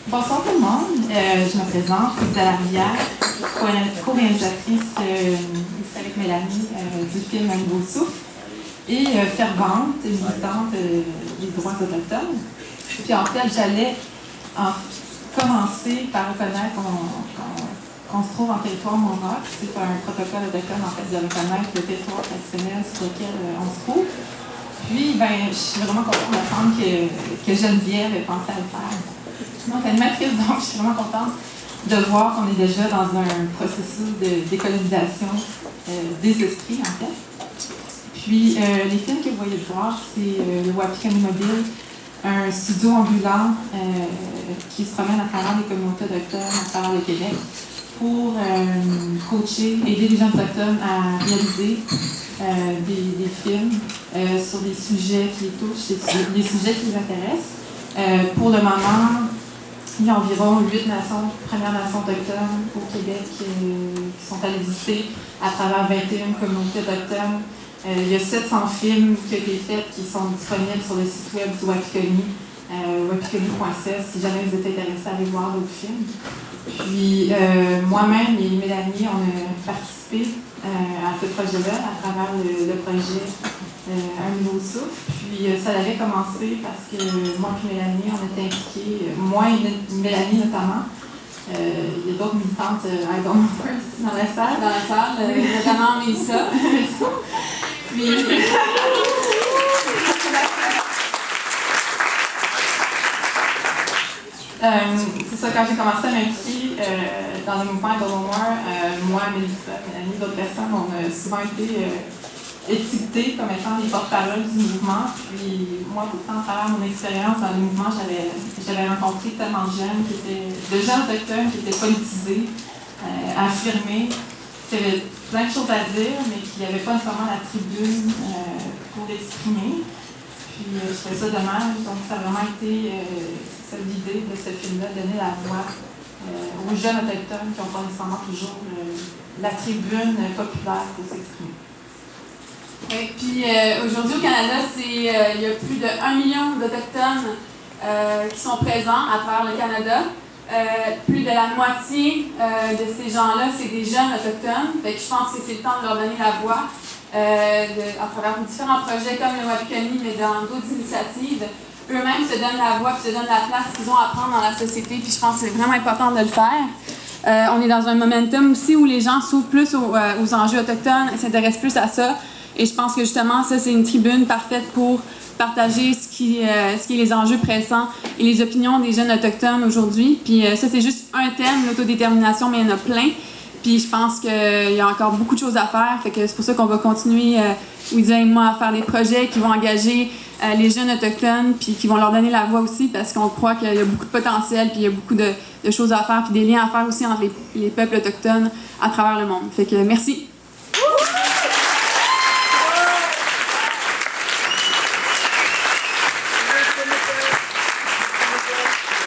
Bonsoir tout le monde, je me présente, Isabelle Rivière, co-réalisatrice ici avec Mélanie du film Un nouveau souffle et fervente et militante des droits autochtones. Puis en fait, j'allais commencer par reconnaître qu'on se trouve en territoire Mohawk. C'est un protocole autochtone en fait de reconnaître le territoire traditionnel sur lequel on se trouve. Puis je suis vraiment contente d'apprendre que Geneviève ait pensé à le faire. Donc, animatrice, donc, je suis vraiment contente de voir qu'on est déjà dans un processus de décolonisation des esprits, en fait. Puis, les films que vous voyez voir, c'est le Wapikani Mobile, un studio ambulant qui se promène à travers les communautés autochtones, à travers le Québec, pour coacher, aider les gens autochtones à réaliser des films sur des sujets qui les touchent, des sujets qui les intéressent. Pour le moment, il y a environ 8 Premières Nations autochtones au Québec qui sont allées visiter à travers 21 communautés autochtones. Il y a 700 films qui ont été faits qui sont disponibles sur le site web du Wapikani, wapikani.ca, si jamais vous êtes intéressés à aller voir d'autres films. Puis moi-même et Mélanie, on a participé à ce projet-là à travers le projet Un nouveau souffle. Puis ça avait commencé parce que moi et Mélanie, on était impliqués, moi et Mélanie notamment. Il y a d'autres militantes, I don't know where, dans la salle. Dans la salle, notamment Mélissa. Puis... c'est ça, quand j'ai commencé à m'impliquer dans le mouvement Dolomore, moi, Mélissa, Mélanie, d'autres personnes, on a souvent été étiquetés comme étant les porte-paroles du mouvement. Puis moi, pourtant, à travers mon expérience dans le mouvement, j'avais rencontré tellement de jeunes autochtones qui étaient politisés, affirmés, qui avaient plein de choses à dire, mais qui n'avaient pas nécessairement la tribune pour l'exprimer. Puis je trouvais ça dommage, donc ça a vraiment été l'idée de ce film-là, donner la voix aux jeunes autochtones qui n'ont pas nécessairement toujours la tribune populaire pour s'exprimer. Oui, puis aujourd'hui au Canada, il y a plus de 1 million d'Autochtones qui sont présents à travers le Canada. Plus de la moitié de ces gens-là, c'est des jeunes autochtones. Fait que je pense que c'est le temps de leur donner la voix à travers différents projets comme le Wapikani, mais dans d'autres initiatives. Eux-mêmes se donnent la voix et se donnent la place qu'ils ont à prendre dans la société. Puis je pense que c'est vraiment important de le faire. On est dans un momentum aussi où les gens s'ouvrent plus aux enjeux autochtones et s'intéressent plus à ça. Et je pense que justement, ça, c'est une tribune parfaite pour partager ce qui est les enjeux pressants et les opinions des jeunes autochtones aujourd'hui. Puis ça, c'est juste un thème, l'autodétermination, mais il y en a plein. Puis je pense qu'il y a encore beaucoup de choses à faire. Fait que c'est pour ça qu'on va continuer, Ouidia et moi, à faire des projets qui vont engager les jeunes autochtones puis qui vont leur donner la voix aussi parce qu'on croit qu'il y a beaucoup de potentiel puis il y a beaucoup de choses à faire puis des liens à faire aussi entre les peuples autochtones à travers le monde. Fait que merci.